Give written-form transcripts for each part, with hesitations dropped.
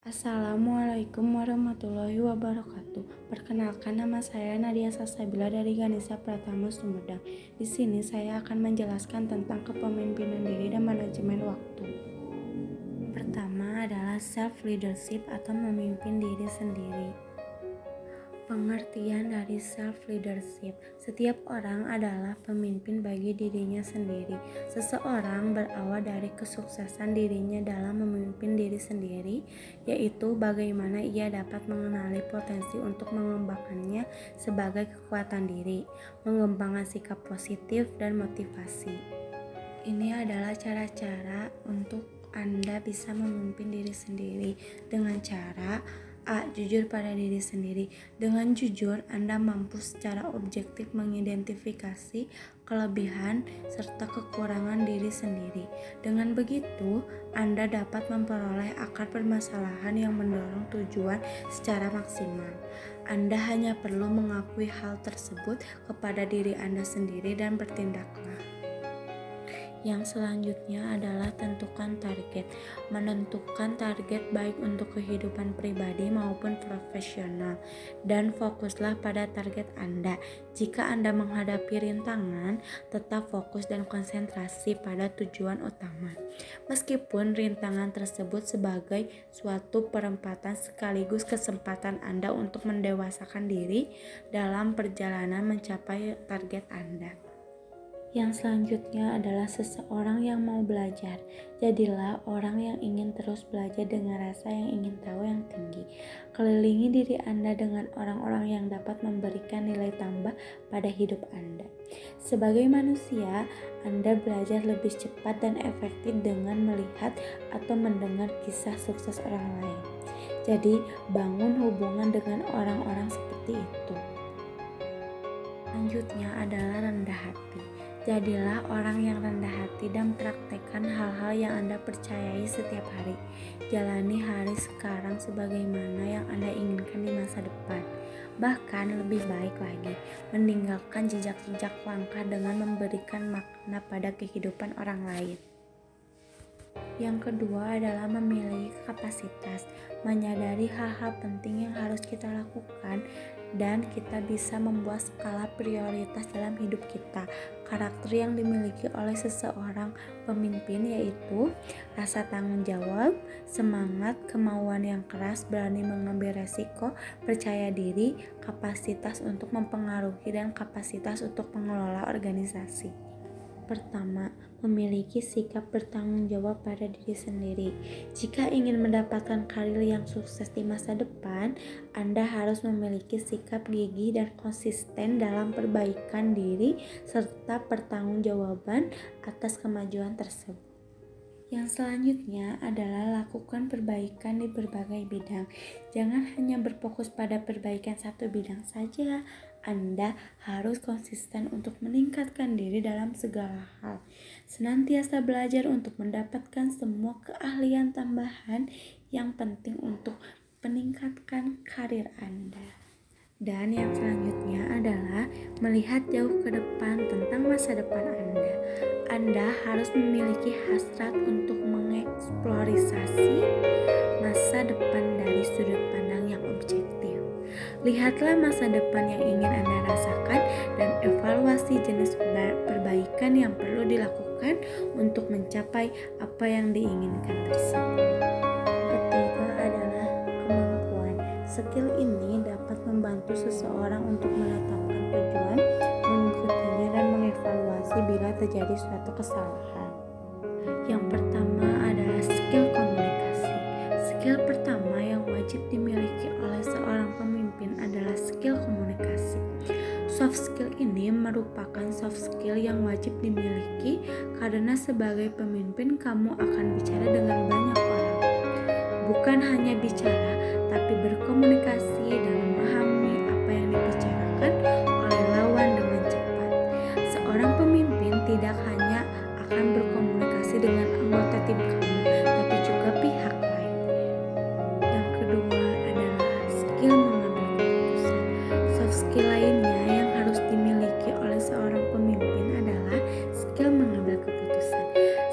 Assalamualaikum warahmatullahi wabarakatuh. Perkenalkan, nama saya Nadia Salsabila dari Ganesha Pratama Sumedang. Di sini saya akan menjelaskan tentang kepemimpinan diri dan manajemen waktu. Pertama adalah self leadership atau memimpin diri sendiri. Pengertian dari self-leadership, setiap orang adalah pemimpin bagi dirinya sendiri. Seseorang berawal dari kesuksesan dirinya dalam memimpin diri sendiri, yaitu bagaimana ia dapat mengenali potensi untuk mengembangkannya sebagai kekuatan diri, mengembangkan sikap positif dan motivasi. Ini adalah cara-cara untuk Anda bisa memimpin diri sendiri dengan cara A. Jujur pada diri sendiri. Dengan jujur, Anda mampu secara objektif mengidentifikasi kelebihan serta kekurangan diri sendiri. Dengan begitu, Anda dapat memperoleh akar permasalahan yang mendorong tujuan secara maksimal. Anda hanya perlu mengakui hal tersebut kepada diri Anda sendiri dan bertindaklah. Yang selanjutnya adalah tentukan target. Menentukan target baik untuk kehidupan pribadi maupun profesional, dan fokuslah pada target Anda. Jika Anda menghadapi rintangan, tetap fokus dan konsentrasi pada tujuan utama. Meskipun rintangan tersebut sebagai suatu perempatan sekaligus kesempatan Anda untuk mendewasakan diri dalam perjalanan mencapai target Anda. Yang selanjutnya adalah seseorang yang mau belajar. Jadilah orang yang ingin terus belajar dengan rasa yang ingin tahu yang tinggi. Kelilingi diri Anda dengan orang-orang yang dapat memberikan nilai tambah pada hidup Anda. Sebagai manusia, Anda belajar lebih cepat dan efektif dengan melihat atau mendengar kisah sukses orang lain. Jadi, bangun hubungan dengan orang-orang seperti itu. Selanjutnya adalah rendah hati. Jadilah orang yang rendah hati dan praktekkan hal-hal yang Anda percayai setiap hari. Jalani hari sekarang sebagaimana yang Anda inginkan di masa depan. Bahkan lebih baik lagi, meninggalkan jejak-jejak langkah dengan memberikan makna pada kehidupan orang lain. Yang kedua adalah memiliki kapasitas, menyadari hal-hal penting yang harus kita lakukan, dan kita bisa membuat skala prioritas dalam hidup kita. Karakter yang dimiliki oleh seseorang pemimpin yaitu rasa tanggung jawab, semangat, kemauan yang keras, berani mengambil resiko, percaya diri, kapasitas untuk mempengaruhi, dan kapasitas untuk mengelola organisasi. Pertama, memiliki sikap bertanggung jawab pada diri sendiri. Jika ingin mendapatkan karir yang sukses di masa depan, Anda harus memiliki sikap gigih dan konsisten dalam perbaikan diri serta pertanggungjawaban atas kemajuan tersebut. Yang selanjutnya adalah lakukan perbaikan di berbagai bidang. Jangan hanya berfokus pada perbaikan satu bidang saja. Anda harus konsisten untuk meningkatkan diri dalam segala hal. Senantiasa belajar untuk mendapatkan semua keahlian tambahan yang penting untuk meningkatkan karir Anda. Dan yang selanjutnya adalah melihat jauh ke depan tentang masa depan Anda. Anda harus memiliki hasrat untuk mengeksplorasi masa depan dari sudut pandang yang objektif. Lihatlah masa depan yang ingin Anda rasakan dan evaluasi jenis perbaikan yang perlu dilakukan untuk mencapai apa yang diinginkan tersebut. Ketiga adalah kemampuan. Skill ini dapat membantu seseorang untuk menetapkan tujuan, mengikutinya, dan mengevaluasi bila terjadi suatu kesalahan. Yang pertama adalah skill komunikasi. Skill pertama yang wajib dimiliki oleh seorang pemimpin adalah skill komunikasi. Soft skill ini merupakan soft skill yang wajib dimiliki karena sebagai pemimpin kamu akan bicara dengan banyak orang. Bukan hanya bicara, tapi berkomunikasi dan memahami apa yang dibicarakan oleh lawan dengan cepat. Seorang pemimpin tidak hanya akan berkomunikasi dengan anggota tim kamu, tapi juga pihak lainnya. Yang kedua adalah skill mengambil keputusan. Soft skill lainnya yang harus dimiliki oleh seorang pemimpin adalah skill mengambil keputusan.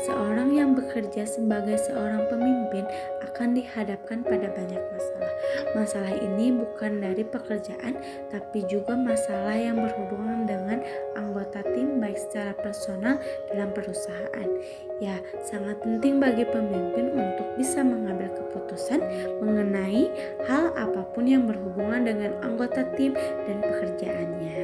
Seorang yang bekerja sebagai seorang pemimpin akan akan dihadapkan pada banyak masalah. Masalah ini bukan dari pekerjaan, tapi juga masalah yang berhubungan dengan anggota tim baik secara personal dalam perusahaan. Ya, sangat penting bagi pemimpin untuk bisa mengambil keputusan mengenai hal apapun yang berhubungan dengan anggota tim dan pekerjaannya.